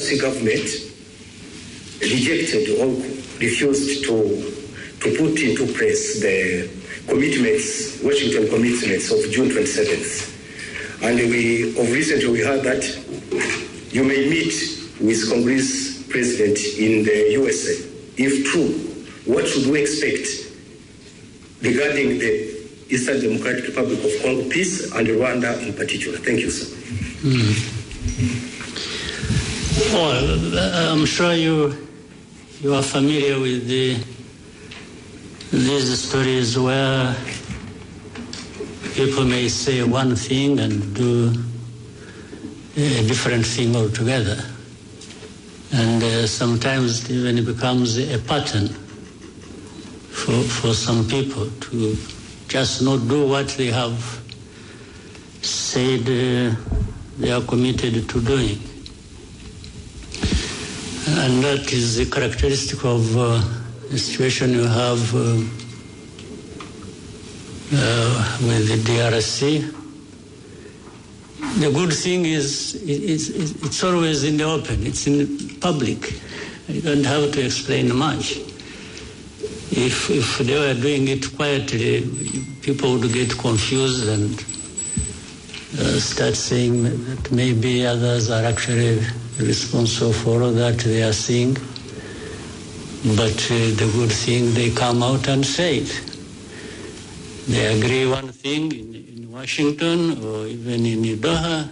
DRC government rejected or refused to put into place the commitments, Washington commitments of June 27th. And recently we heard that you may meet with Congress President in the USA. If true, what should we expect regarding the Eastern Democratic Republic of Congo peace and Rwanda in particular? Thank you, sir. Well, I'm sure you are familiar with these stories where people may say one thing and do a different thing altogether. And sometimes even it becomes a pattern for some people to just not do what they have said they are committed to doing. And that is a characteristic of the situation you have with the DRC. The good thing is it's always in the open, it's in public. You don't have to explain much. If they were doing it quietly, people would get confused and start saying that maybe others are actually responsible for all that they are seeing. But the good thing, they come out and say it. They agree one thing in Washington or even in Doha,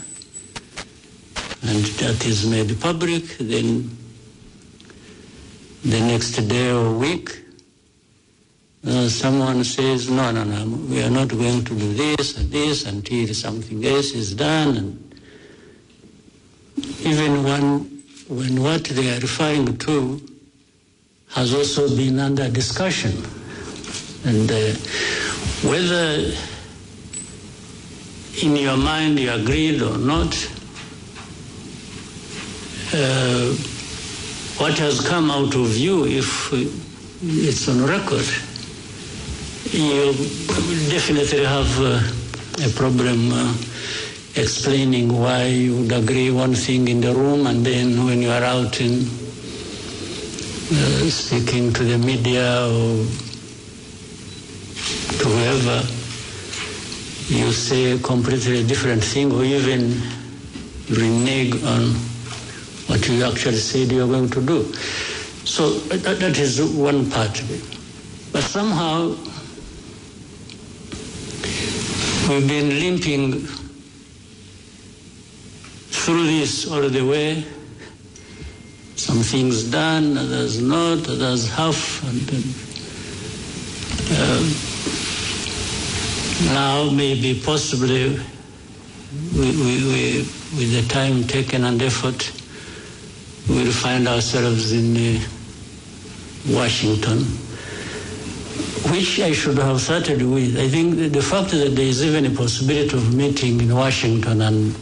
and that is made public. Then the next day or week, someone says, no, we are not going to do this and this until something else is done. And even when what they are referring to has also been under discussion. And whether in your mind you agreed or not, what has come out of you, if it's on record, you definitely have a problem explaining why you would agree one thing in the room, and then when you are out in speaking to the media or to whoever, you say a completely different thing, or even renege on what you actually said you're going to do. So that is one part of it. But somehow we've been limping through this all the way. Some things done, others not, others half. And now maybe possibly with the time taken and effort, we'll find ourselves in Washington, which I should have started with. I think the fact that there is even a possibility of meeting in Washington and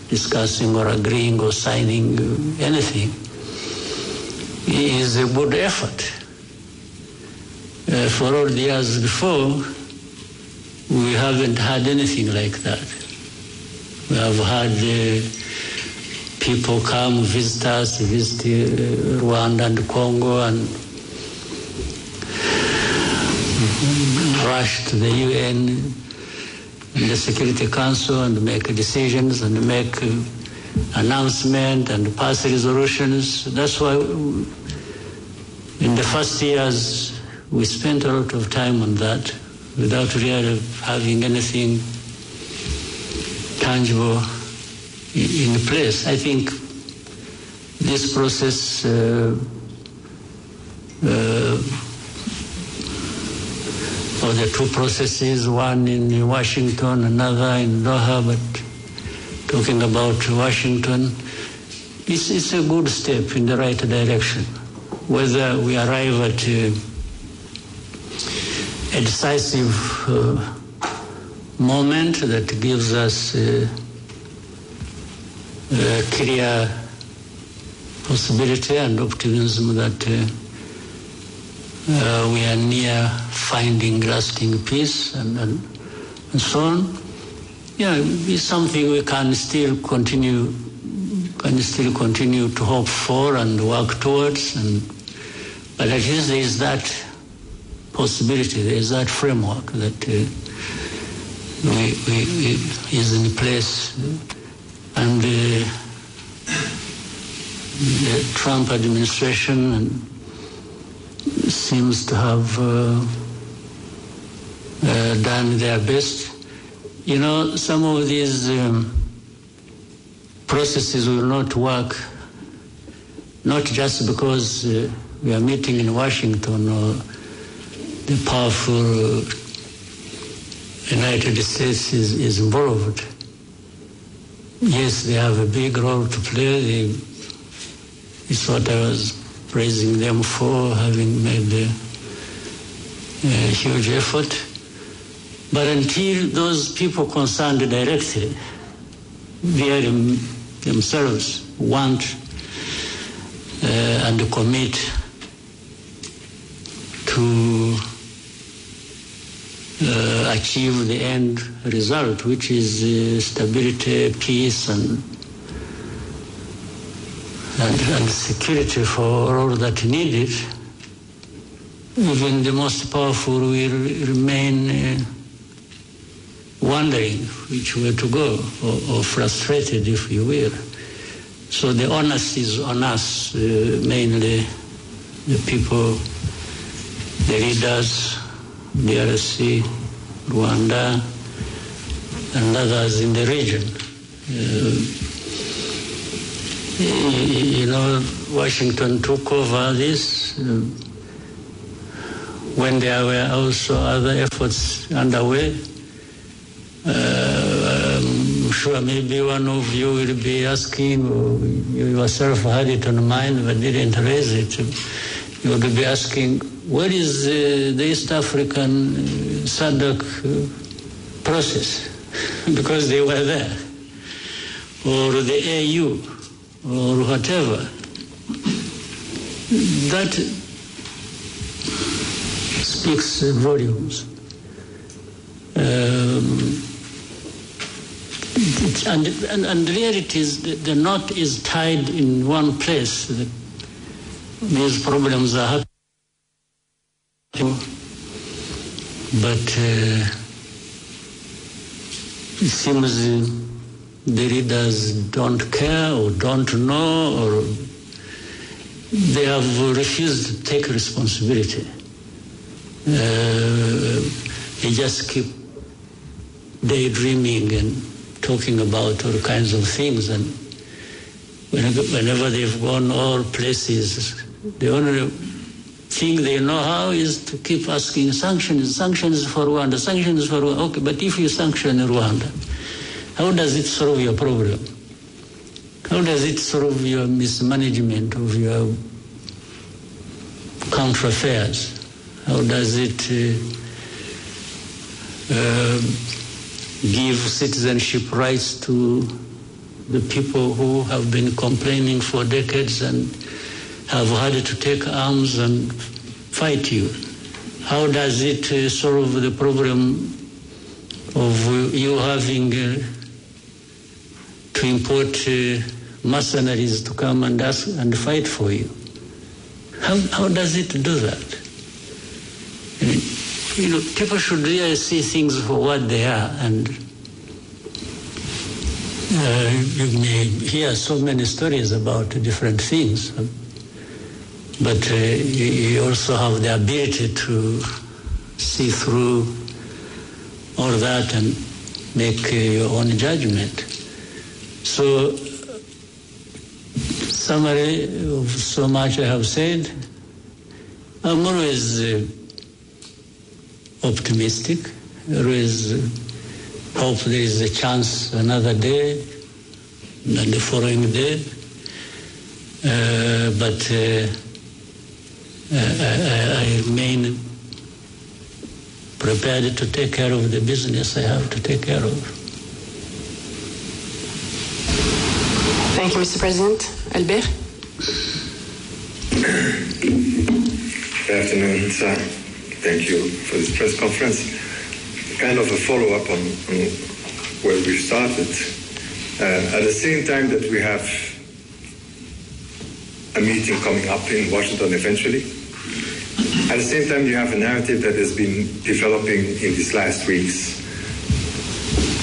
discussing or agreeing or signing anything is a good effort. For all the years before, we haven't had anything like that. We have had people come visit us, visit Rwanda and Congo, and rush to the UN and the Security Council and make decisions and make announcements and pass resolutions. That's why in the first years we spent a lot of time on that without really having anything tangible in place. I think this process or the two processes, one in Washington, another in Doha, but talking about Washington, it's a good step in the right direction. Whether we arrive at a decisive moment that gives us a clear possibility and optimism that we are near finding lasting peace and so on. Yeah, it's something we can still continue can still continue to hope for and work towards. But at least there is that possibility, there is that framework that is in place. And the Trump administration seems to have done their best. You know, some of these processes will not work, not just because we are meeting in Washington or the powerful United States is involved. Yes, they have a big role to play. It's what I was praising them for, having made a huge effort. But until those people concerned directly, they themselves want and commit to achieve the end result, which is stability, peace, and security for all that needed, even the most powerful will remain wondering which way to go, or frustrated, if you will. So the onus is on us, mainly the people, the leaders, DRC, Rwanda, and others in the region. You know, Washington took over this when there were also other efforts underway. I'm sure maybe one of you will be asking, or you yourself had it on mind but didn't raise it. You would be asking, what is the East African SADC process? Because they were there. Or the AU, or whatever. That speaks volumes. And the reality is that the knot is tied in one place. That these problems are happening, but it seems the leaders don't care or don't know, or they have refused to take responsibility. They just keep daydreaming and talking about all kinds of things, and whenever they've gone all places, the only thing they know how is to keep asking sanctions for Rwanda, sanctions for Rwanda. Okay, but if you sanction Rwanda, how does it solve your problem? How does it solve your mismanagement of your country affairs? How does it give citizenship rights to the people who have been complaining for decades and have had to take arms and fight you? How does it solve the problem of you having to import mercenaries to come and ask and fight for you? How does it do that? I mean, you know, people should really see things for what they are, and you may hear so many stories about different things, but you also have the ability to see through all that and make your own judgment. So, summary of so much I have said, I'm always optimistic, always hope there is a chance another day and the following day, but I remain prepared to take care of the business I have to take care of. Thank you, Mr. President. Albert? Good afternoon, sir. Thank you for this press conference. Kind of a follow-up on where we started. At the same time that we have a meeting coming up in Washington eventually. At the same time, you have a narrative that has been developing in these last weeks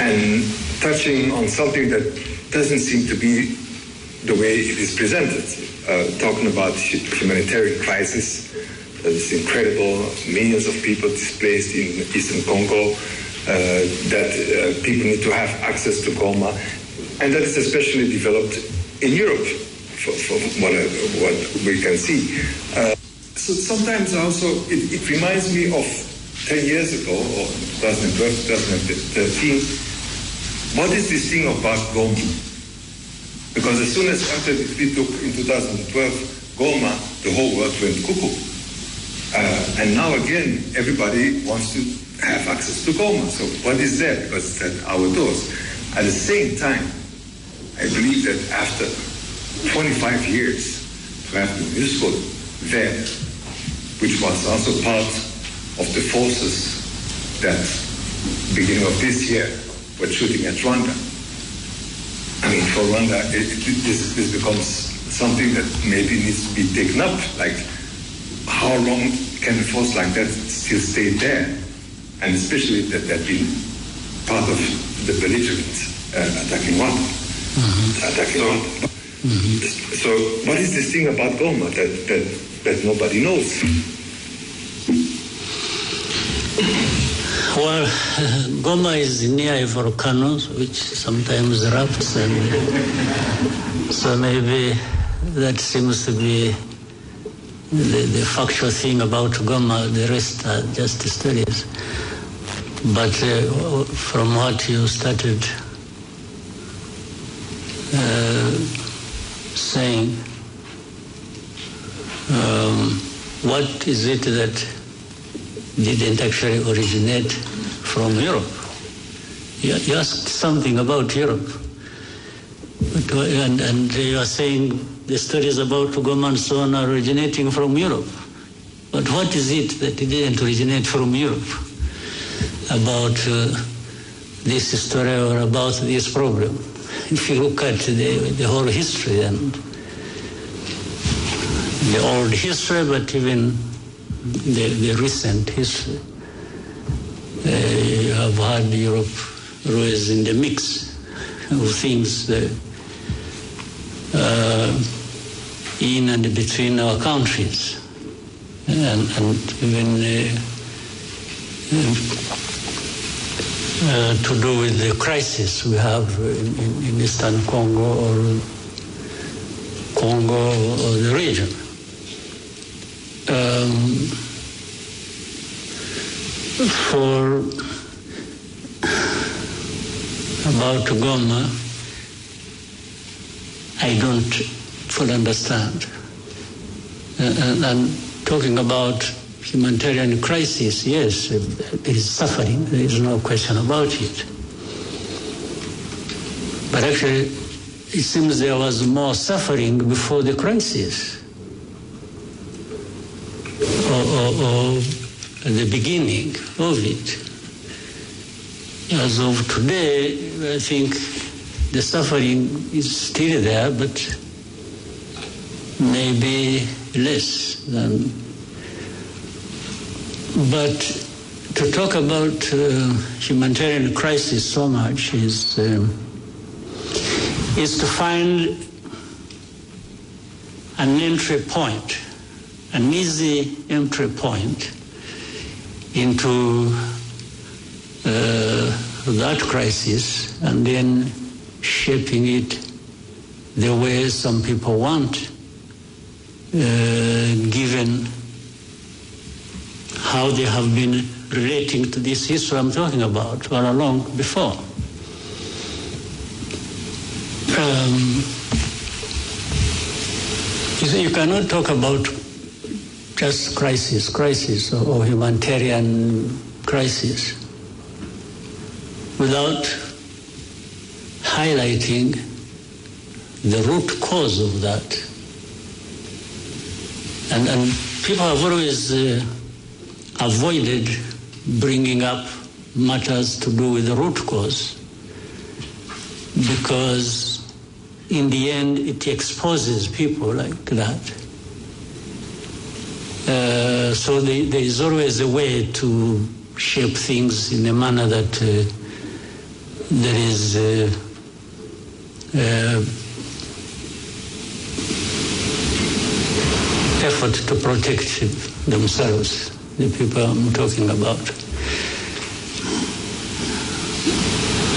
and touching on something that doesn't seem to be the way it is presented, talking about humanitarian crisis that is incredible, millions of people displaced in eastern Congo, that people need to have access to Goma, and that is especially developed in Europe, from what we can see. So sometimes also it reminds me of 10 years ago, or 2012, 2013, what is this thing about Goma? Because as soon as after we took in 2012 Goma, the whole world went cuckoo. And now again, everybody wants to have access to Goma. So what is there? Because it's at our doors. At the same time, I believe that after 25 years to have the MONUSCO there, which was also part of the forces that, beginning of this year, were shooting at Rwanda. I mean, for Rwanda, this becomes something that maybe needs to be taken up. Like, how long can a force like that still stay there? And especially that they've been part of the belligerent attacking Rwanda. So what is this thing about Goma that nobody knows? Well, Goma is near a volcano, which sometimes erupts, and so maybe that seems to be the factual thing about Goma. The rest are just stories. But from what you started saying, what is it that didn't actually originate from Europe? You asked something about Europe, and you are saying the stories about Goma and so on are originating from Europe. But what is it that didn't originate from Europe about this story or about this problem? If you look at the whole history and the old history, but even the recent history, you have had Europe always in the mix of things in and between our countries, and even to do with the crisis we have in Eastern Congo or the region. For about Goma, I don't fully understand. And talking about humanitarian crisis, yes, there is suffering. There is no question about it. But actually, it seems there was more suffering before the crisis, or at the beginning of it. As of today, I think the suffering is still there, but maybe less than. But to talk about humanitarian crisis so much is to find an entry point, an easy entry point into that crisis, and then shaping it the way some people want, given how they have been relating to this history I'm talking about all along before. You cannot talk about just crisis or humanitarian crisis without highlighting the root cause of that. And people have always avoided bringing up matters to do with the root cause because in the end, it exposes people like that. So there is always a way to shape things in a manner that there is effort to protect themselves, the people I'm talking about.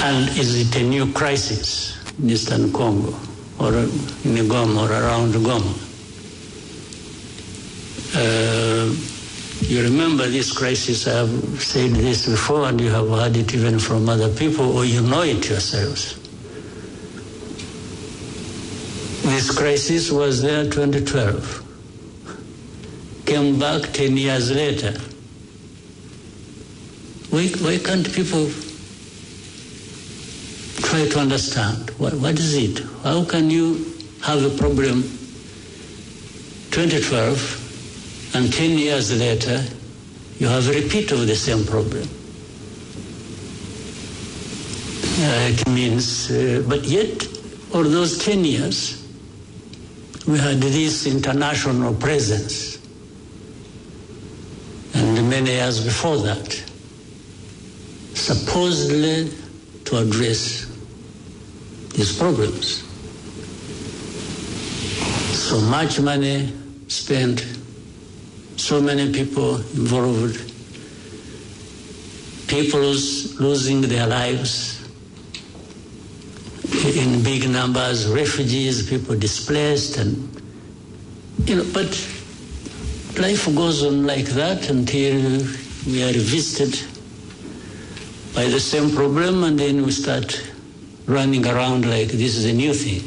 And is it a new crisis in Eastern Congo or in Goma or around Goma? You remember this crisis, I have said this before, and you have heard it even from other people, or you know it yourselves. This crisis was there 2012. Came back 10 years later. Why can't people try to understand? What is it? How can you have a problem 2012 and 10 years later you have a repeat of the same problem? It means, but yet all those 10 years we had this international presence, and many years before that, supposedly to address these problems. So much money spent, so many people involved, people losing their lives in big numbers, refugees, people displaced, and but life goes on like that until we are visited by the same problem, and then we start running around like this is a new thing.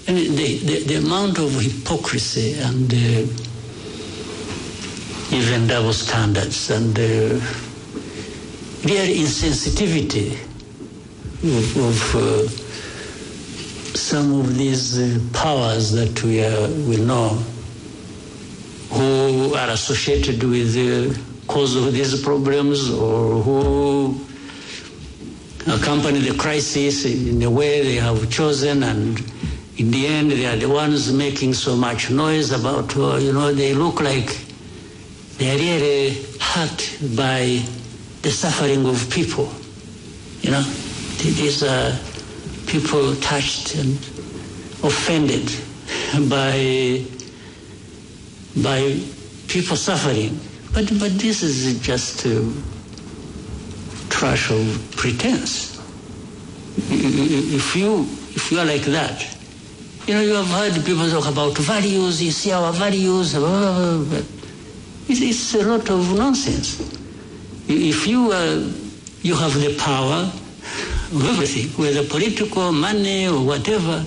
And the amount of hypocrisy and even double standards and real insensitivity of some of these powers that we know who are associated with the cause of these problems, or who accompany the crisis in a way they have chosen, and in the end they are the ones making so much noise about, they look like they are really hurt by the suffering of people. These are people touched and offended by people suffering. But this is just trash of pretense. If you are like that, you have heard people talk about values. You see our values. But it's a lot of nonsense. If you have the power of everything, whether political, money, or whatever,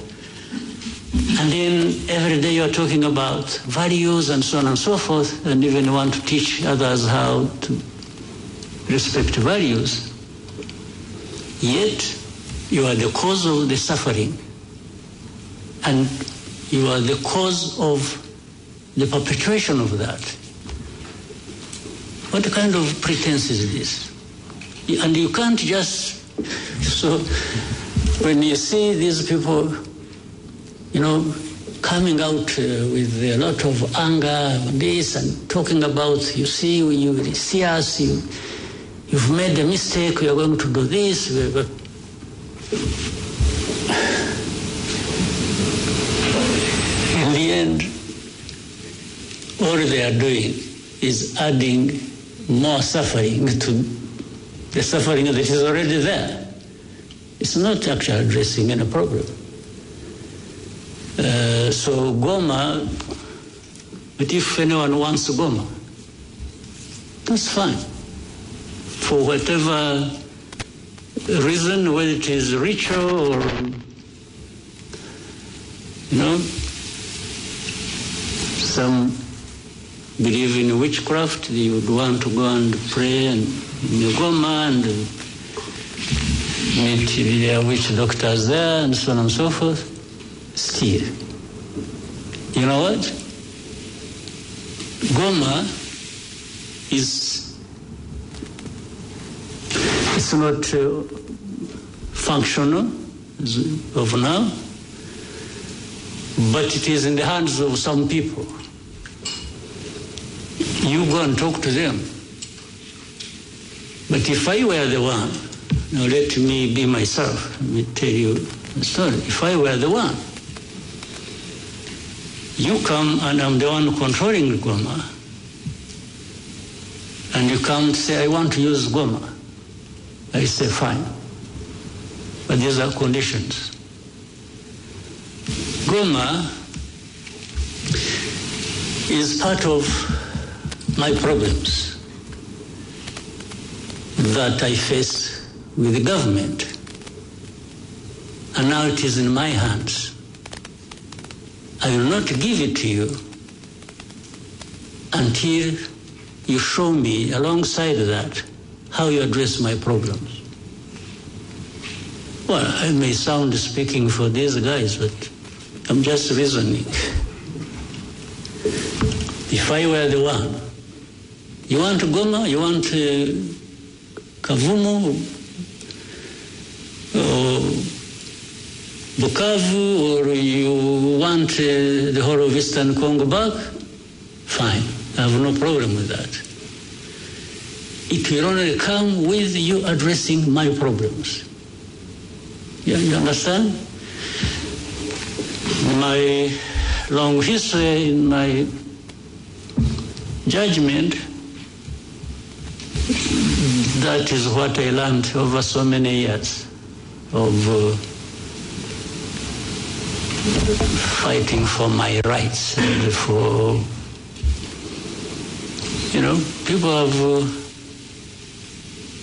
and then every day you're talking about values and so on and so forth, and even want to teach others how to respect values, yet you are the cause of the suffering, and you are the cause of the perpetration of that. What kind of pretense is this? And you can't just... So when you see these people, coming out with a lot of anger on this and talking about, you see, when you see us, you've made a mistake, we are going to do this. In the end, all they are doing is adding more suffering to the suffering that is already there. It's not actually addressing any problem. So Goma, but if anyone wants Goma, that's fine. For whatever reason, whether it is ritual or, some believe in witchcraft, they would want to go and pray in Goma and meet their witch doctors there and so on and so forth. Still, you know what? Goma it's not functional as of now. But it is in the hands of some people. You go and talk to them. But if I were the one, now let me be myself, let me tell you the story. If I were the one, you come and I'm the one controlling Goma, and you come and say, I want to use Goma. I say, fine. But these are conditions. Goma is part of my problems that I face with the government. And now it is in my hands. I will not give it to you until you show me, alongside that, how you address my problems. Well, I may sound speaking for these guys, but I'm just reasoning. If I were the one, you want Goma, you want Kavumu, or Bukavu, or you want the whole of Eastern Congo back, fine, I have no problem with that. It will only come with you addressing my problems. You understand? My long history in my judgment, that is what I learned over so many years of fighting for my rights and for, people have,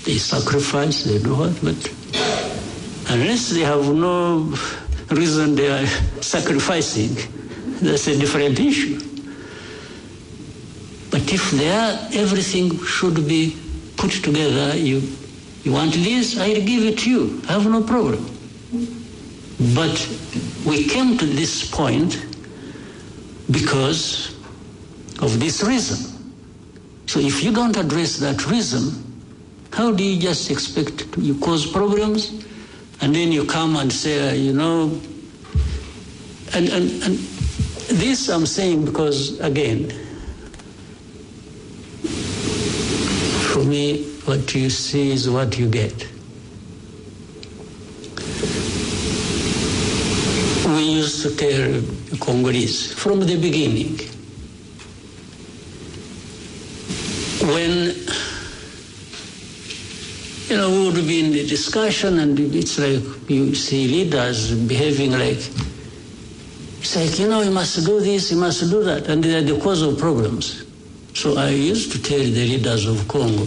they sacrifice, they do what, but unless they have no reason they are sacrificing, that's a different issue. But if they are, everything should be put together. You want this, I'll give it to you. I have no problem. But we came to this point because of this reason. So if you don't address that reason, how do you just expect you cause problems? And then you come and say, and this I'm saying because, again, for me, what you see is what you get. We used to tell Congolese from the beginning, when we would be in the discussion and it's like you see leaders behaving like, it's like, you must do this, you must do that, and they are the cause of problems. So I used to tell the leaders of Congo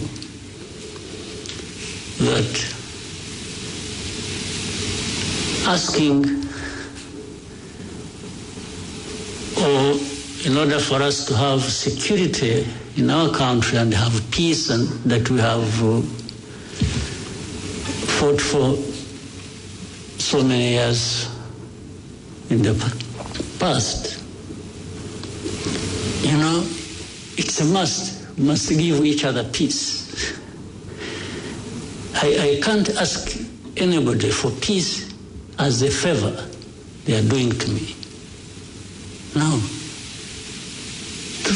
that asking, or in order for us to have security in our country and have peace, and that we have fought for so many years in the past, it's a must. We must give each other peace. I can't ask anybody for peace as a favor they are doing to me. No.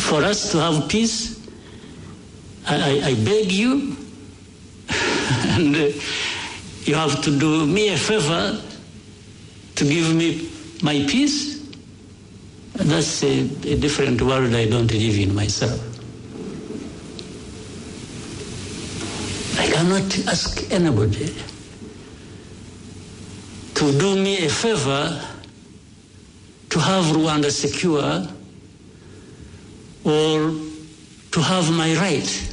For us to have peace, I beg you, and you have to do me a favor to give me my peace. That's a different world I don't live in myself. I cannot ask anybody to do me a favor to have Rwanda secure or to have my right.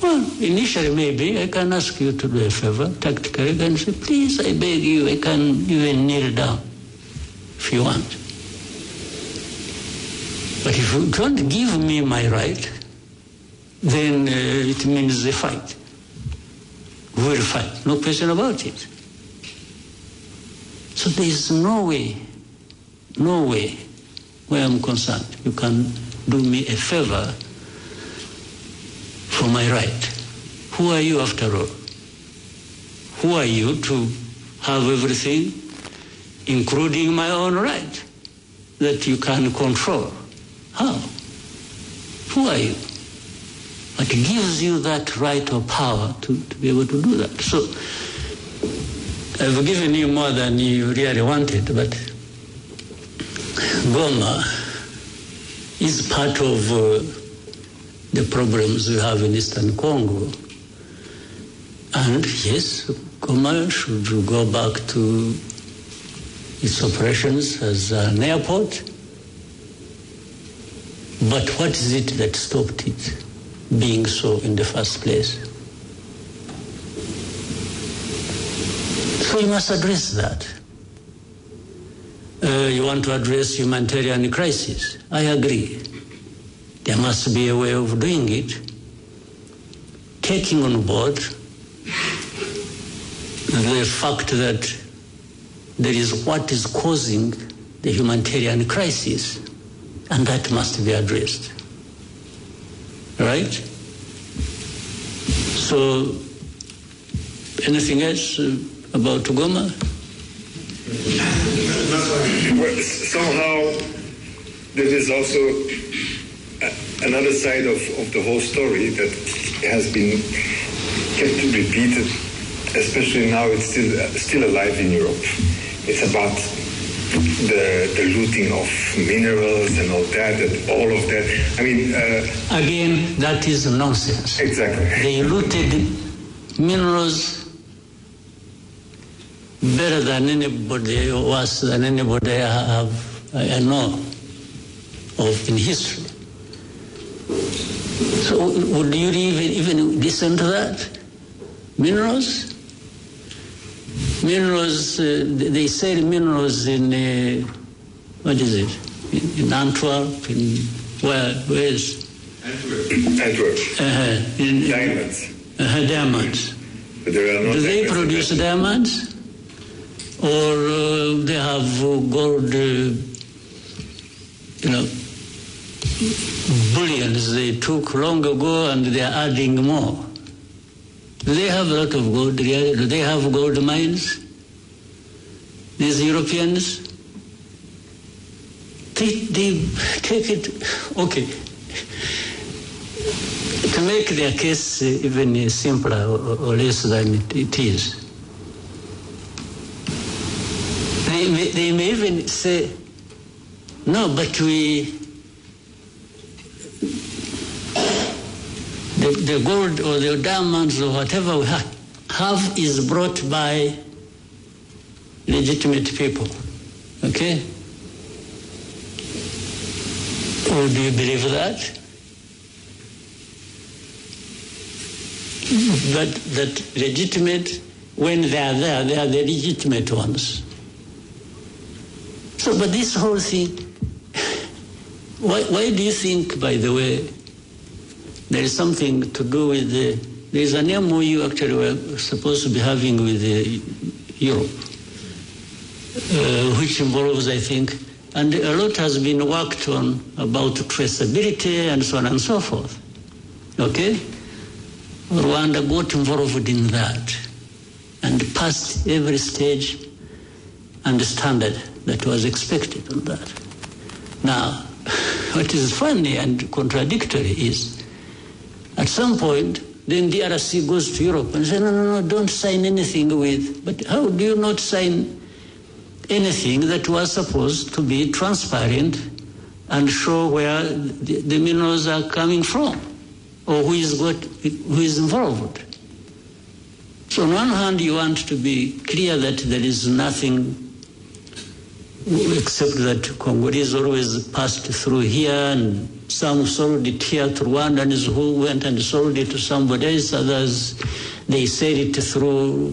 Well, initially maybe I can ask you to do a favor, tactically, I can say, please, I beg you, I can even kneel down if you want. But if you don't give me my right, then it means a fight. We will fight, no question about it. So there is no way, where I'm concerned, you can do me a favor for my right. Who are you after all? Who are you to have everything including my own right, that you can control. How? Who are you? What gives you that right or power to be able to do that? So I've given you more than you really wanted, but Goma is part of the problems we have in Eastern Congo. And yes, Goma should go back to its operations as an airport. But what is it that stopped it being so in the first place? So you must address that. You want to address humanitarian crisis. I agree. There must be a way of doing it, taking on board the fact that there is what is causing the humanitarian crisis, and that must be addressed. Right? So, anything else about Goma? Well, somehow there is also another side of the whole story that has been kept repeated, especially now it's still alive in Europe. It's about the looting of minerals and all that, all of that. I mean... Again, that is nonsense. Exactly. They looted minerals better than anybody, worse than anybody I know of in history. So would you even listen to that? Minerals? Minerals, they sell minerals in, what is it? In Antwerp, in where is? Antwerp. Diamonds. Diamonds. But there are no Do they produce diamonds? Or they have gold, bullions they took long ago and they are adding more. Do they have a lot of gold? Do they have gold mines? These Europeans? They take it, okay. To make their case even simpler or less than it is. They may even say, no, but the gold or the diamonds or whatever we have is brought by legitimate people. Okay? Or do you believe that? But that legitimate, when they are there, they are the legitimate ones. So, but this whole thing, why do you think, by the way, there is something to do with there is an MOU actually we're supposed to be having with Europe, which involves, I think, and a lot has been worked on about traceability and so on and so forth. Okay? Rwanda got involved in that and passed every stage and standard that was expected on that. Now, what is funny and contradictory is, at some point, then the DRC goes to Europe and says, no, don't sign anything with. But how do you not sign anything that was supposed to be transparent and show where the minerals are coming from or who is involved? So on one hand, you want to be clear that there is nothing except that Congolese always passed through here and some sold it here to Rwandans who went and sold it to somebody else. Others, they sell it through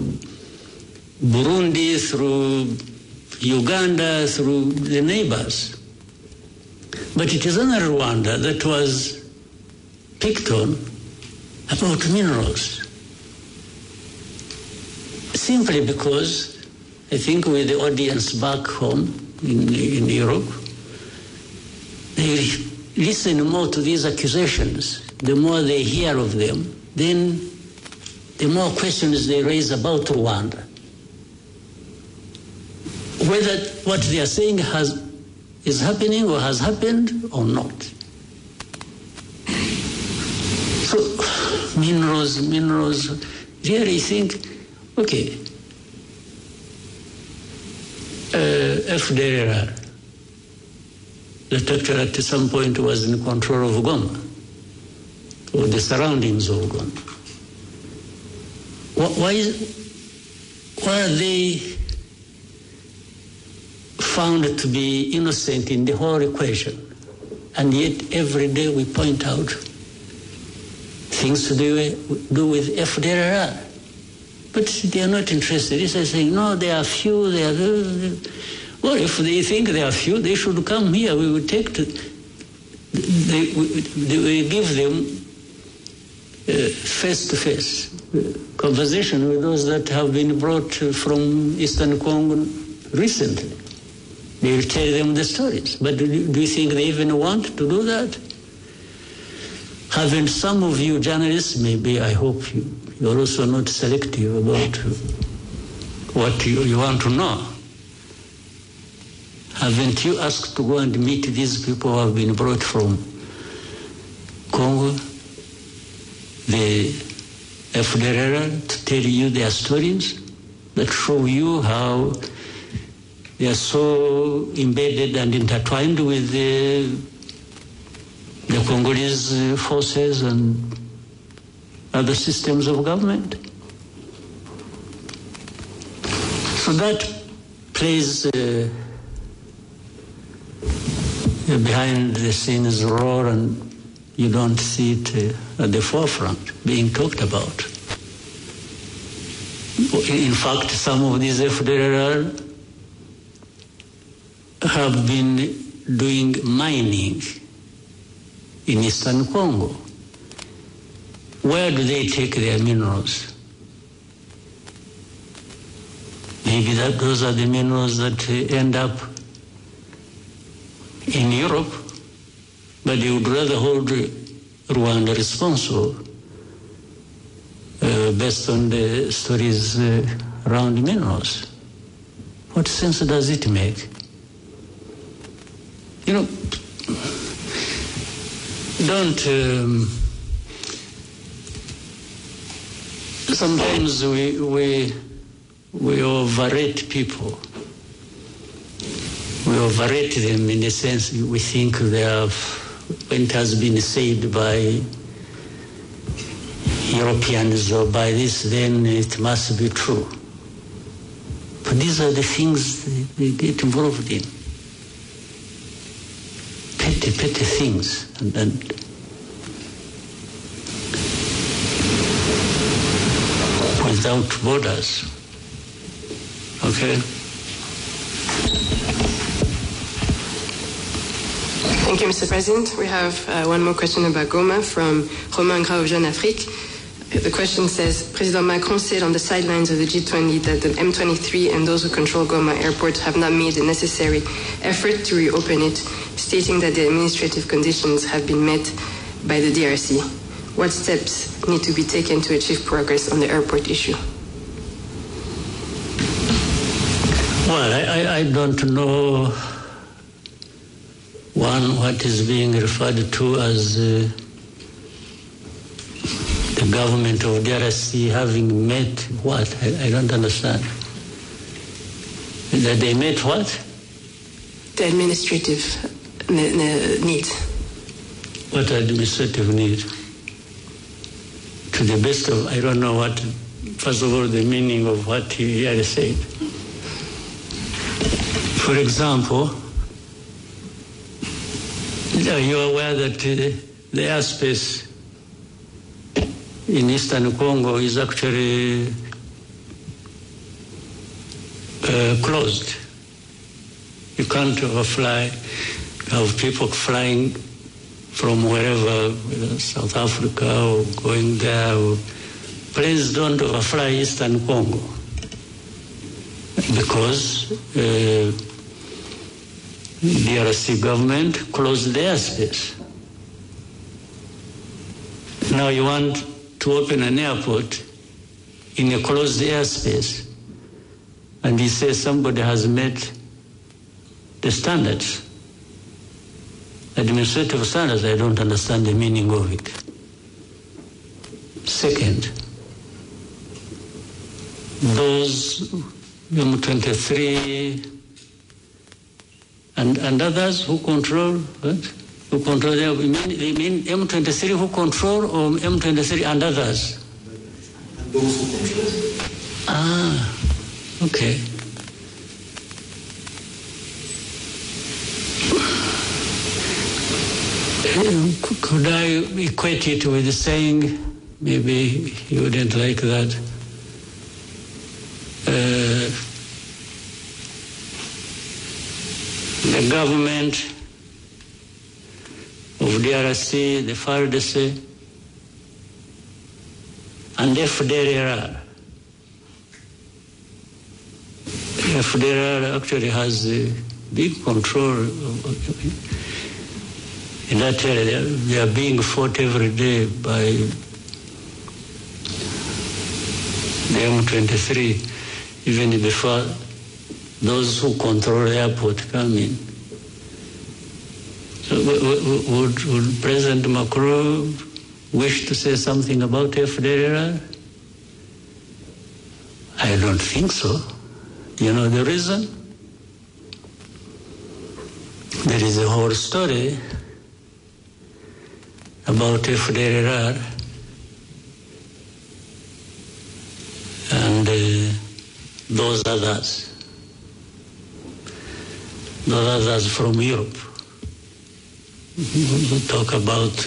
Burundi, through Uganda, through the neighbors. But it is only Rwanda that was picked on about minerals. Simply because I think with the audience back home in Europe, they listen more to these accusations. The more they hear of them, then the more questions they raise about Rwanda. whether what they are saying is happening or has happened or not. So minerals, really think, okay, Fdlr, that actually at some point was in control of Goma, or the surroundings of Goma. Why are they found to be innocent in the whole equation? And yet every day we point out things to do with Fdlr. But they are not interested. They are saying, no, they are few, they are... Well, if they think they are few, they should come here. We will take to... we give them face-to-face conversation with those that have been brought from Eastern Congo recently. They will tell them the stories. But do you think they even want to do that? Haven't some of you journalists, maybe I hope you're also not selective about what you want to know. Haven't you asked to go and meet these people who have been brought from Congo, the Fdlr, to tell you their stories that show you how they are so embedded and intertwined with the Congolese forces and other systems of government? So that plays behind the scenes role, and you don't see it at the forefront being talked about. In fact, some of these Fdlr have been doing mining in Eastern Congo. Where do they take their minerals? Maybe those are the minerals that end up in Europe, but they would rather hold Rwanda responsible based on the stories around minerals. What sense does it make? You know, don't... sometimes we overrate people. We overrate them in the sense we think they have, when it has been said by Europeans or by this, then it must be true. But these are the things they get involved in. Petty things. And without borders. Okay? Thank you, Mr. President. We have one more question about Goma from Romain Gras of Jeune Afrique. The question says, President Macron said on the sidelines of the G20 that the M23 and those who control Goma airport have not made the necessary effort to reopen it, stating that the administrative conditions have been met by the DRC. What steps need to be taken to achieve progress on the airport issue? Well, I don't know, what is being referred to as the government of DRC having met what? I don't understand. That they met what? The administrative needs. What administrative need? To the best of, I don't know what, first of all, the meaning of what he had said. For example, are you aware that the airspace in Eastern Congo is actually closed? You can't fly, have people flying from wherever, South Africa or going there. Planes don't overfly Eastern Congo because the DRC government closed the airspace. Now you want to open an airport in a closed airspace, and he says somebody has met the standards, administrative standards, I don't understand the meaning of it. Second, those M23 and others who control, what? Who control them, you mean M23 who control or M23 and others? And those who control. Ah, okay. Could I equate it with saying, maybe you wouldn't like that, the government of DRC, the FARDC, and FDLR. FDLR actually has a big control in that area. They are being fought every day by the M23, even before those who control the airport come in. So would President Macron wish to say something about FDLR? I don't think so. You know the reason? There is a whole story about FDLR and those others from Europe. We talk about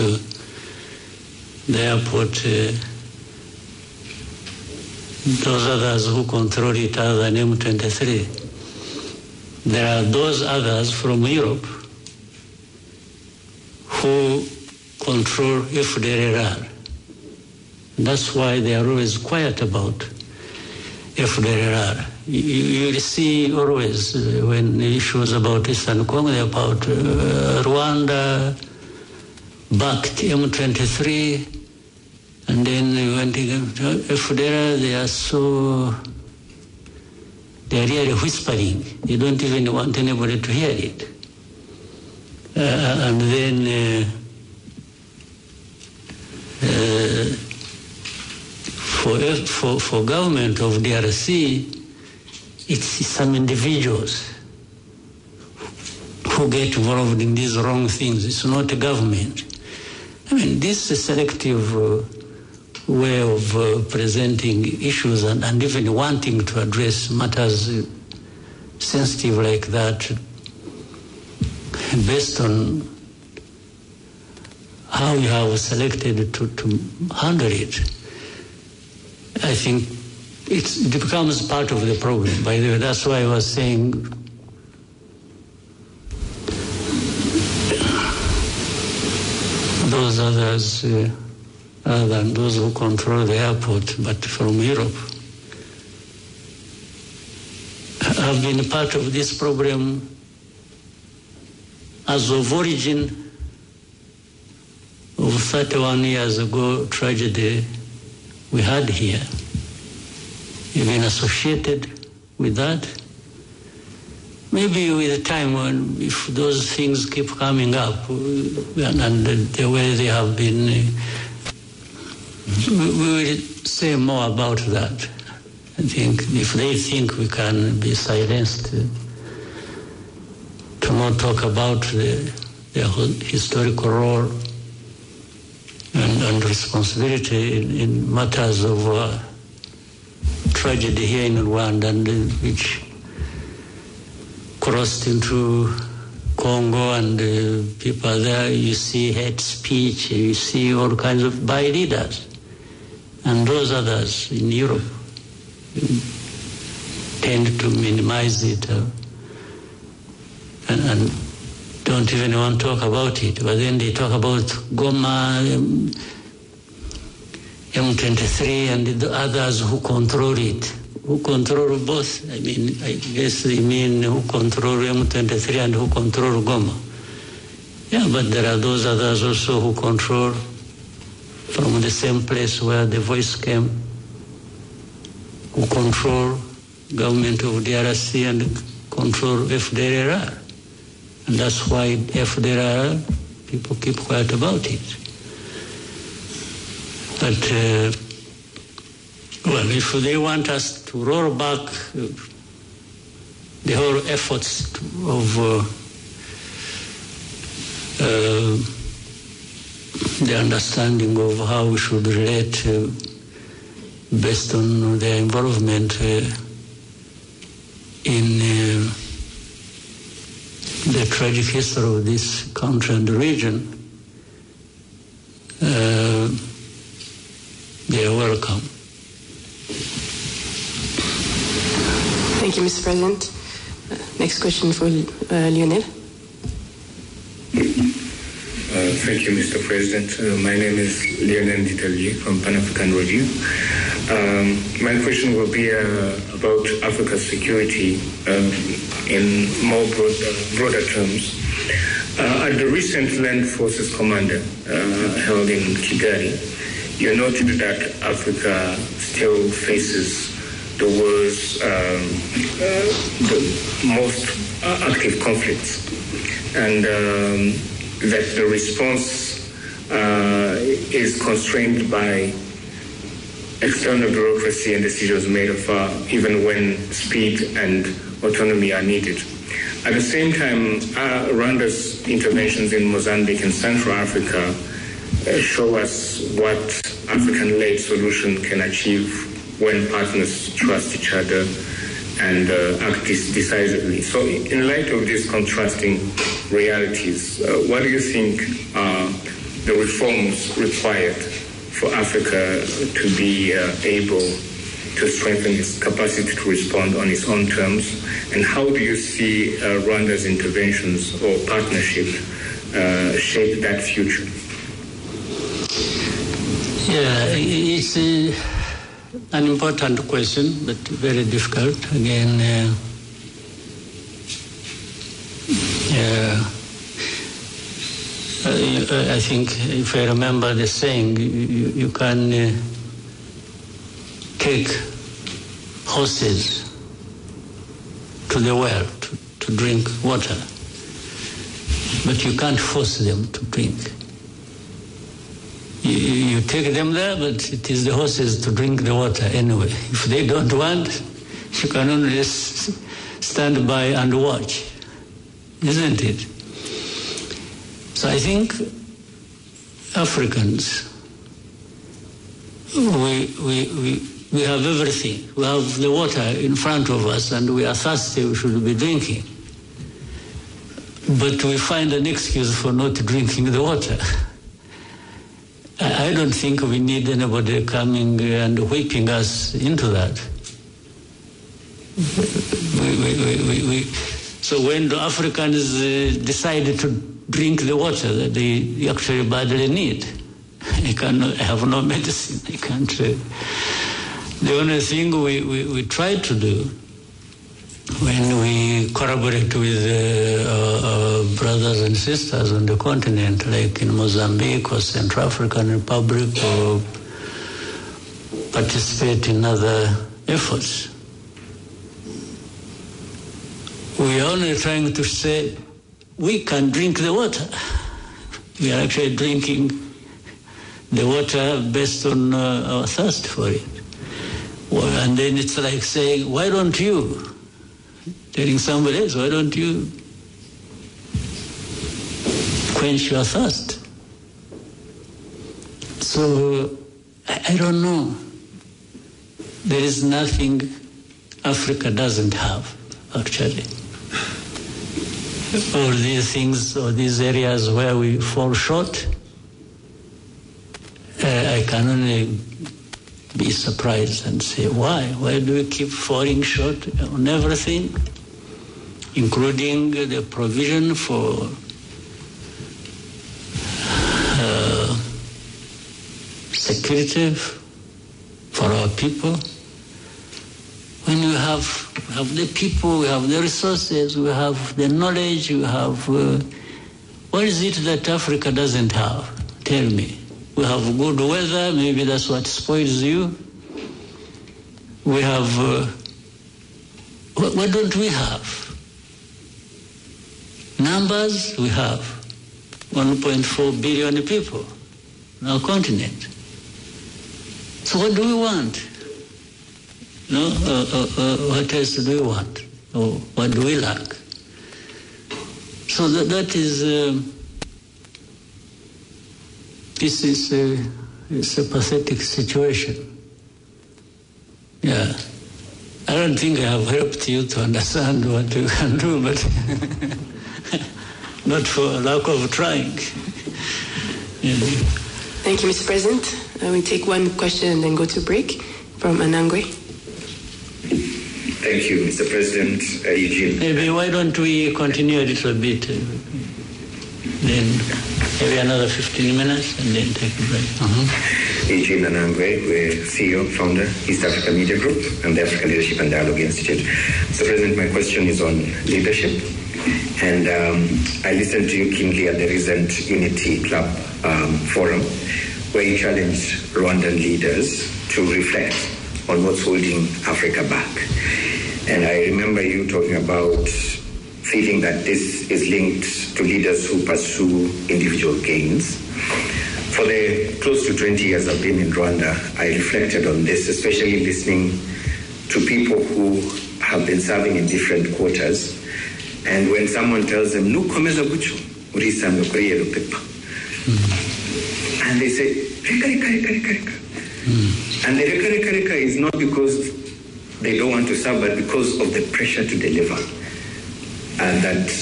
the airport, those others who control it other than M23. There are those others from Europe who control FDLR. That's why they are always quiet about FDLR. You see always when issues about Eastern Congo, about Rwanda, backed M23, and then when they FDLR, they are really whispering. They don't even want anybody to hear it. And then for government of DRC, it's some individuals who get involved in these wrong things. It's not a government. I mean, this is a selective way of presenting issues and even wanting to address matters sensitive like that based on how you have selected to handle it. I think it becomes part of the problem. By the way, that's why I was saying those others, other than those who control the airport, but from Europe, have been part of this problem as of origin of 31 years ago tragedy we had here. You've been associated with that. Maybe with the time when, if those things keep coming up, and the way they have been, we will say more about that. I think if they think we can be silenced to not talk about their historical role and responsibility in matters of tragedy here in Rwanda, and which crossed into Congo, and people there, you see hate speech, you see all kinds of by leaders, and those others in Europe tend to minimize it and don't even want to talk about it. But then they talk about Goma, M23, and the others who control it. Who control both? I mean, I guess they mean who control M23 and who control Goma. Yeah, but there are those others also who control from the same place where the voice came, who control government of DRC and control Fdlr. And that's why Fdlr, people keep quiet about it. But, well, if they want us to roll back the whole efforts of the understanding of how we should relate based on their involvement in the tragic history of this country and the region, they are welcome. Thank you, Mr. President. Next question for Lionel. Thank you, Mr. President. My name is Lionel from Pan-African Review. My question will be about Africa's security in more broader terms. At the recent Land Forces Commander held in Kigali, you noted that Africa still faces the worst, the most active conflicts, and that the response is constrained by external bureaucracy and decisions made afar, even when speed and autonomy are needed. At the same time, Rwanda's interventions in Mozambique and Central Africa show us what African-led solution can achieve when partners trust each other and act decisively. So in light of these contrasting realities, what do you think are the reforms required for Africa to be able to strengthen its capacity to respond on its own terms? And how do you see Rwanda's interventions or partnership shape that future? Yeah, it's an important question, but very difficult. Again, I think if I remember the saying, you can take horses to the well to drink water, but you can't force them to drink. You take them there, but it is the horses to drink the water anyway. If they don't want, you can only stand by and watch, isn't it? So I think Africans, we have everything. We have the water in front of us and we are thirsty, we should be drinking. But we find an excuse for not drinking the water. I don't think we need anybody coming and whipping us into that. So when the Africans decided to drink the water that they actually badly need, I have no medicine. I can't. The only thing we try to do when we collaborate with our brothers and sisters on the continent, like in Mozambique or Central African Republic, or participate in other efforts, we are only trying to say we can drink the water. We are actually drinking the water based on our thirst for it. And then it's like saying, why don't you? Telling somebody else, why don't you quench your thirst? So, I don't know. There is nothing Africa doesn't have, actually. All these things, or these areas where we fall short, I can only be surprised and say, why? Why do we keep falling short on everything, including the provision for security for our people? When we have the people, we have the resources, we have the knowledge, we have... what is it that Africa doesn't have? Tell me. We have good weather, maybe that's what spoils you. We have what don't we have? Numbers, we have 1.4 billion people on our continent. So what do we want? No, what else do we want? Or what do we lack? So that is, this is it's a pathetic situation. Yeah. I don't think I have helped you to understand what you can do, but not for lack of trying. Yeah. Thank you, Mr. President. We take one question and then go to break from Anangwe. Thank you, Mr. President. Eugene. Maybe why don't we continue a little bit, then maybe another 15 minutes and then take a break. H.E Kagame, we're CEO, founder, East Africa Media Group, and the African Leadership and Dialogue Institute. Mr. President, my question is on leadership. And I listened to you keenly at the recent Unity Club forum, where you challenged Rwandan leaders to reflect on what's holding Africa back. And I remember you talking about feeling that this is linked to leaders who pursue individual gains. For the close to 20 years I've been in Rwanda, I reflected on this, especially listening to people who have been serving in different quarters. And when someone tells them, "Nukomeza gucho, urisanga kuri yellow paper," and they say, "Reka." And the reka is not because they don't want to serve, but because of the pressure to deliver. And that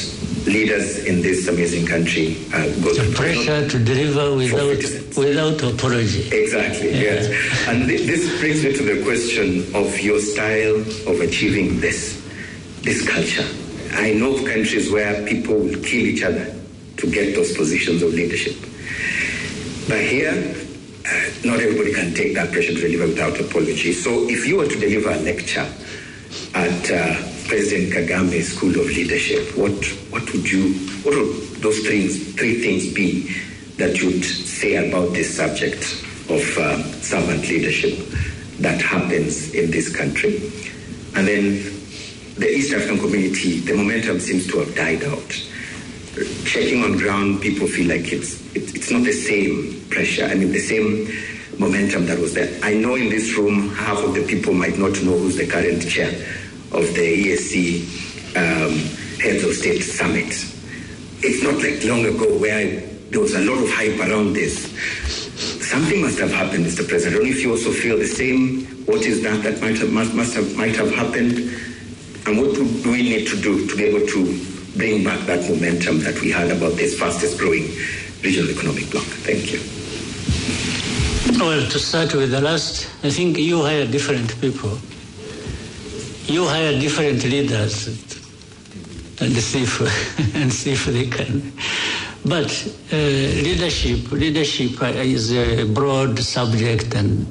leaders in this amazing country go the through. Pressure to deliver without apology. Exactly, yes. And this brings me to the question of your style of achieving this culture. I know of countries where people will kill each other to get those positions of leadership. But here, not everybody can take that pressure to deliver without apology. So if you were to deliver a lecture at President Kagame's School of Leadership, what would those three things be that you'd say about this subject of servant leadership that happens in this country? And then the East African community, the momentum seems to have died out. Checking on ground, people feel like it's not the same pressure, the same momentum that was there. I know in this room, half of the people might not know who's the current chair of the ESC Heads of State Summit. It's not like long ago where there was a lot of hype around this. Something must have happened, Mr. President. I don't know if you also feel the same. What is that might have happened? And what do we need to do to be able to bring back that momentum that we had about this fastest growing regional economic bloc? Thank you. Well, to start with the last, I think you hire different people. You hire different leaders and see if they can. But leadership is a broad subject and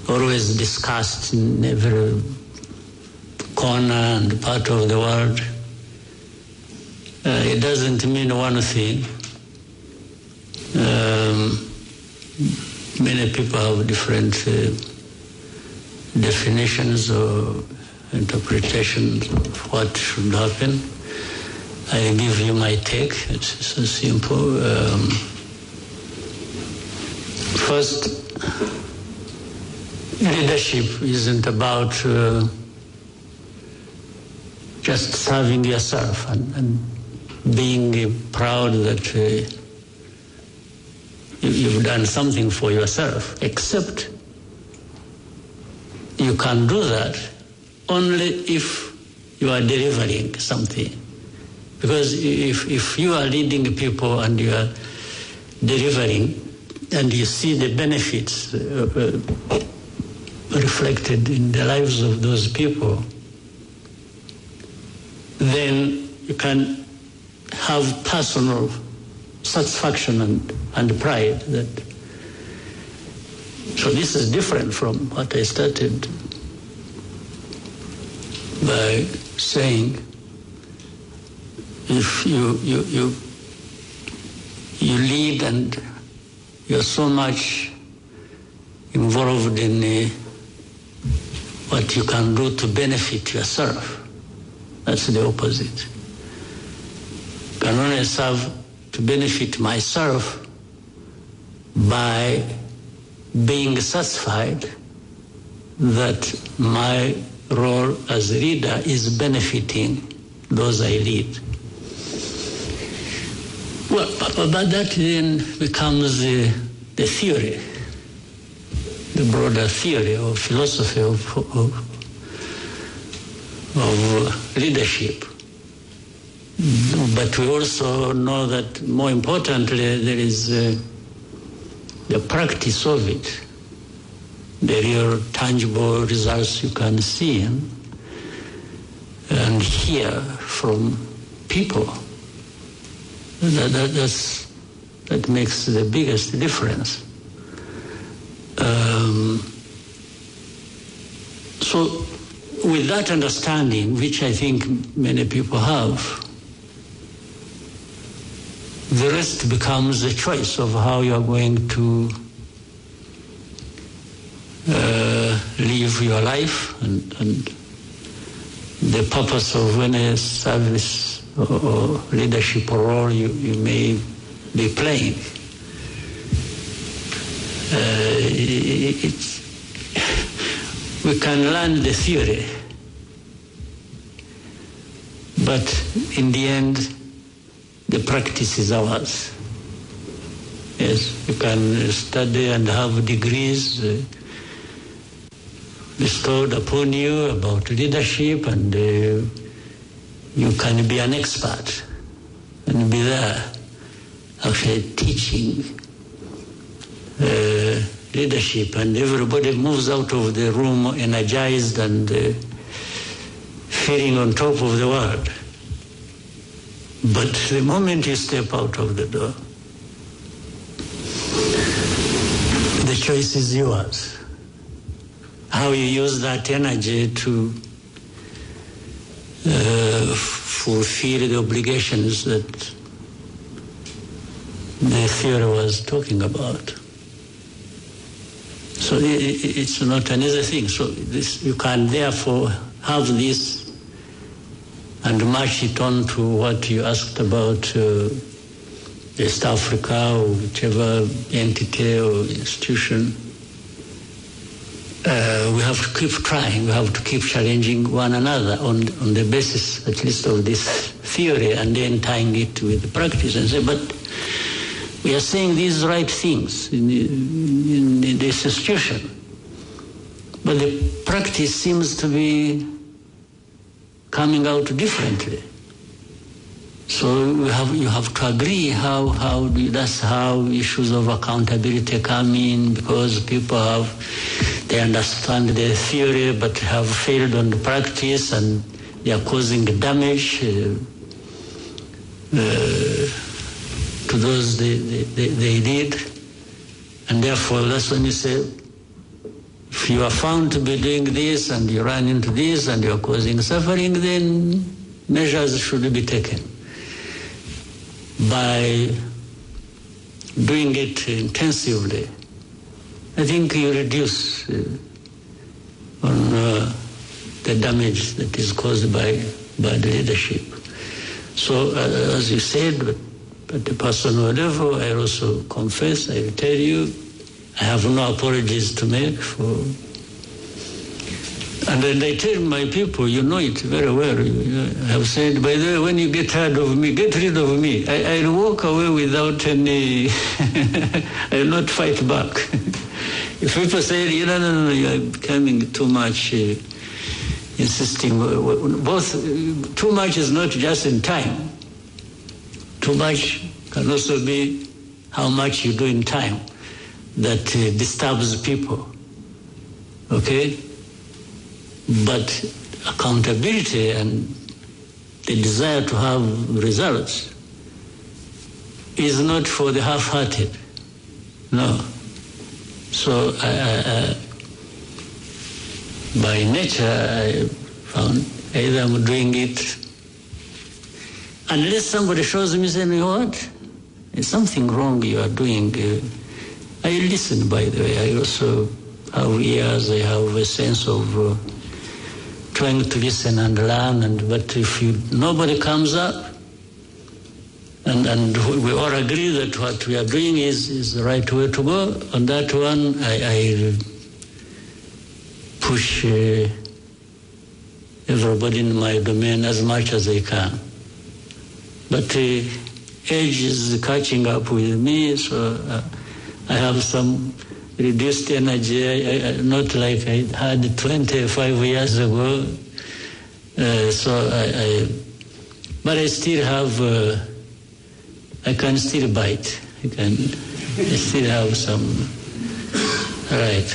always discussed in every corner and part of the world. It doesn't mean one thing. Many people have different definitions or interpretations of what should happen. I give you my take. It's so simple. First, leadership isn't about just serving yourself and being proud that you've done something for yourself, except you can do that only if you are delivering something. Because if you are leading people and you are delivering and you see the benefits reflected in the lives of those people, then you can have personal satisfaction and pride. So this is different from what I started by saying. If you lead and you're so much involved in what you can do to benefit yourself. That's the opposite. I can only serve to benefit myself by being satisfied that my role as a leader is benefiting those I lead. Well, but that then becomes the theory, the broader theory or philosophy of leadership. But we also know that more importantly there is the practice of it, the real tangible results you can see and hear from people. That makes the biggest difference. So with that understanding, which I think many people have, the rest becomes a choice of how you are going to live your life and the purpose of any service or leadership role you may be playing. We can learn the theory, but in the end, the practice is ours. Yes, you can study and have degrees bestowed upon you about leadership, and you can be an expert and be there actually teaching leadership, and everybody moves out of the room energized and feeling on top of the world. But the moment you step out of the door, the choice is yours. How you use that energy to fulfill the obligations that the theory was talking about. So it's not an easy thing. So you can therefore have this and match it on to what you asked about East Africa or whichever entity or institution. We have to keep trying, we have to keep challenging one another on the basis at least of this theory, and then tying it with the practice and say, but we are saying these right things in this institution, but the practice seems to be coming out differently. So you have to agree that's how issues of accountability come in, because people they understand the theory but have failed on the practice, and they are causing damage to those they did. And therefore that's when you say, if you are found to be doing this and you run into this and you are causing suffering, then measures should be taken. By doing it intensively, I think you reduce on the damage that is caused by bad leadership. So as you said, at the personal level, I also confess, I will tell you, I have no apologies to make for. And then I tell my people, you know it very well. I have said, by the way, when you get tired of me, get rid of me. I'll walk away without any, I will not fight back. If people say, no, you are becoming too much, insisting, both, too much is not just in time. Too much can also be how much you do in time that disturbs people. Okay? But accountability and the desire to have results is not for the half-hearted. No. So by nature, I found either I'm doing it, unless somebody shows me saying, you know what, there's something wrong you are doing. I listen, by the way. I also have ears, I have a sense of trying to listen and learn, but if nobody comes up, and we all agree that what we are doing is the right way to go, on that one I push everybody in my domain as much as I can. But age is catching up with me, so I have some reduced energy, not like I had 25 years ago. But I still have, I can still bite. I still have some, right.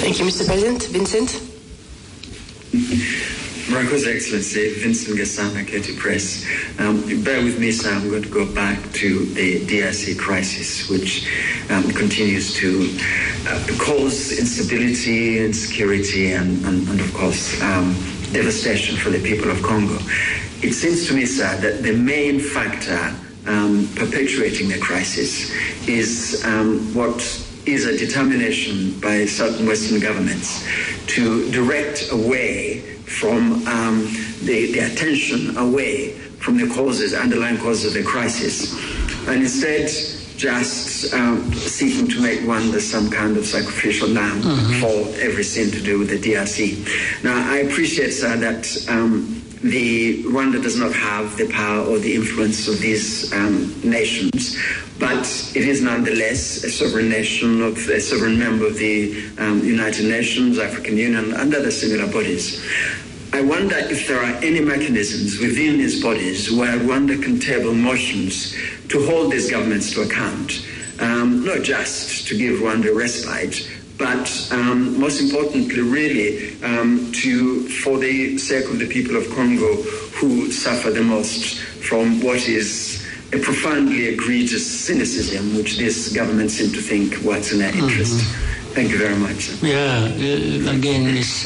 Thank you, Mr. President. Vincent? His Excellency, Vincent Gasana, Katie Press. Bear with me, sir, I'm going to go back to the DRC crisis, which continues to cause instability, insecurity, and of course, devastation for the people of Congo. It seems to me, sir, that the main factor perpetuating the crisis is what is a determination by certain Western governments to direct away from the attention away from the causes, underlying causes of the crisis, and instead just seeking to make Rwanda some kind of sacrificial lamb for every sin to do with the DRC. Now, I appreciate, sir, that the Rwanda does not have the power or the influence of these nations, but it is nonetheless a sovereign nation, a sovereign member of the United Nations, African Union, and other similar bodies. I wonder if there are any mechanisms within these bodies where Rwanda can table motions to hold these governments to account, not just to give Rwanda respite, but most importantly, really, for the sake of the people of Congo who suffer the most from what is a profoundly egregious cynicism which these governments seem to think works in their interest. Thank you very much. Yeah, again, it's,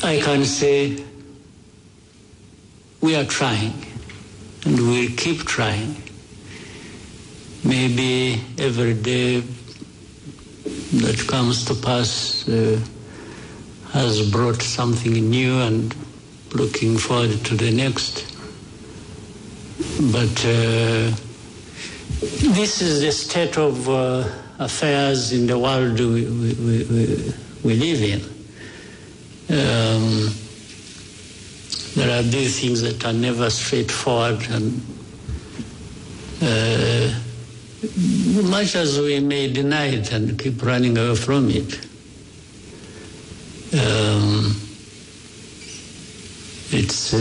I can say we are trying, and we'll keep trying. Maybe every day that comes to pass has brought something new, and looking forward to the next. But this is the state of affairs in the world we live in. There are these things that are never straightforward, and much as we may deny it and keep running away from it, it's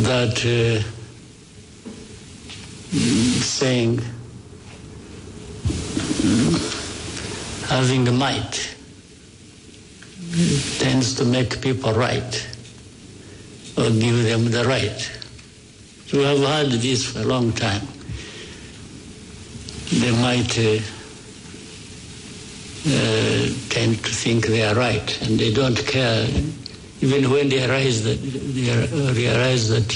that saying, having the might tends to make people right, or give them the right. We have had this for a long time. They might tend to think they are right, and they don't care, even when they realize that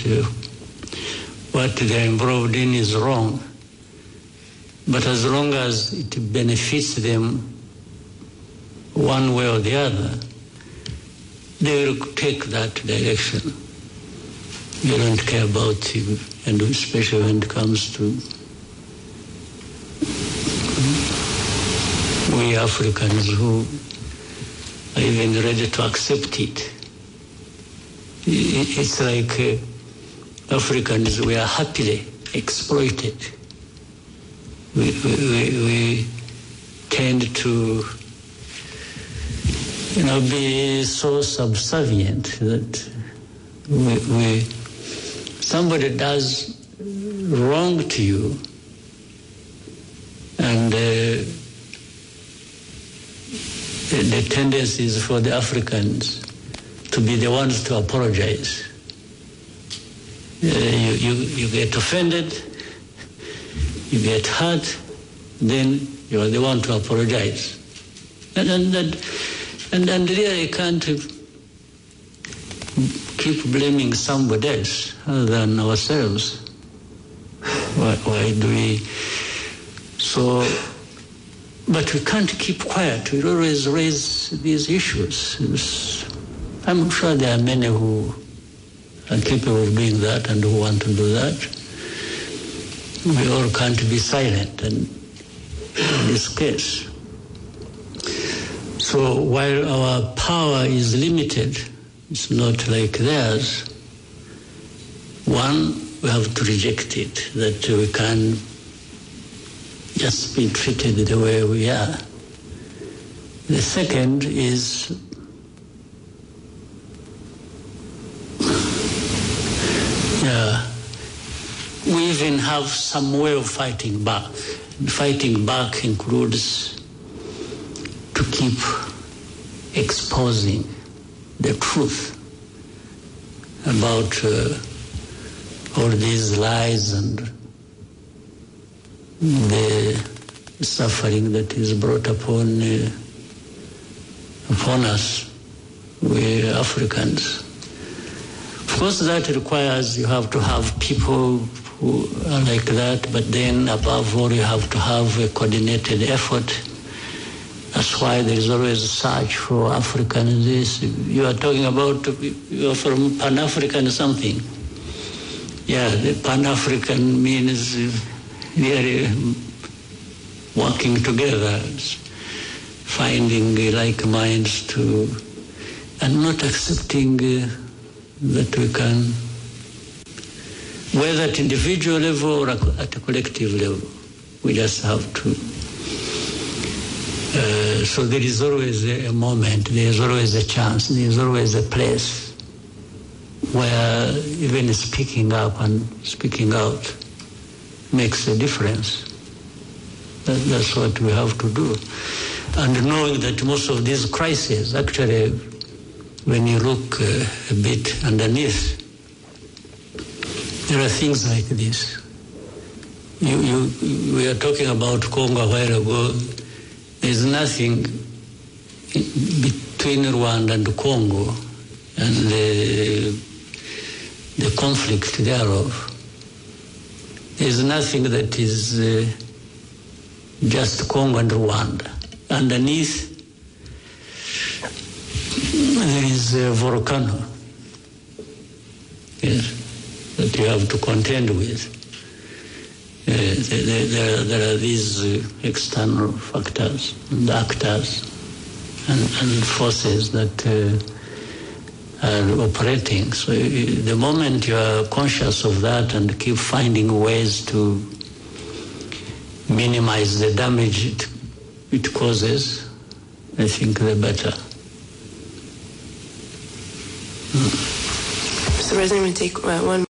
what they're involved in is wrong. But as long as it benefits them one way or the other, they will take that direction. They don't care about it, and especially when it comes to we Africans who are even ready to accept it. It's like Africans, we are happily exploited. We tend to, be so subservient that somebody does wrong to you, and the tendency is for the Africans to be the ones to apologize. You get offended, you get hurt, then you are the one to apologize. And really I can't keep blaming somebody else other than ourselves. Why do we? So But we can't keep quiet. We always raise these issues. I'm sure there are many who are capable of doing that and who want to do that. We all can't be silent in this case. So while our power is limited, it's not like theirs. One, we have to reject it, that we can just be treated the way we are. The second is we even have some way of fighting back. Fighting back includes to keep exposing the truth about all these lies and the suffering that is brought upon us, we Africans. Of course, that requires you have to have people who are like that, but then above all you have to have a coordinated effort. That's why there is always a search for African this. You are talking about, you are from Pan-African something. Yeah, the Pan-African means really working together, finding like minds to, and not accepting that we can, whether at individual level or at a collective level, we just have to. So there is always a moment, there is always a chance, there is always a place where even speaking up and speaking out makes a difference. That's what we have to do. And knowing that most of these crises, actually, when you look a bit underneath, there are things like this. We are talking about Congo a while ago. There's nothing between Rwanda and Congo and the conflict thereof. There's nothing that is just Congo and Rwanda. Underneath, there is a volcano, yes, that you have to contend with. There are these external factors and actors and forces that are operating. So the moment you are conscious of that and keep finding ways to minimize the damage it causes, I think the better. Mr. President, we take one.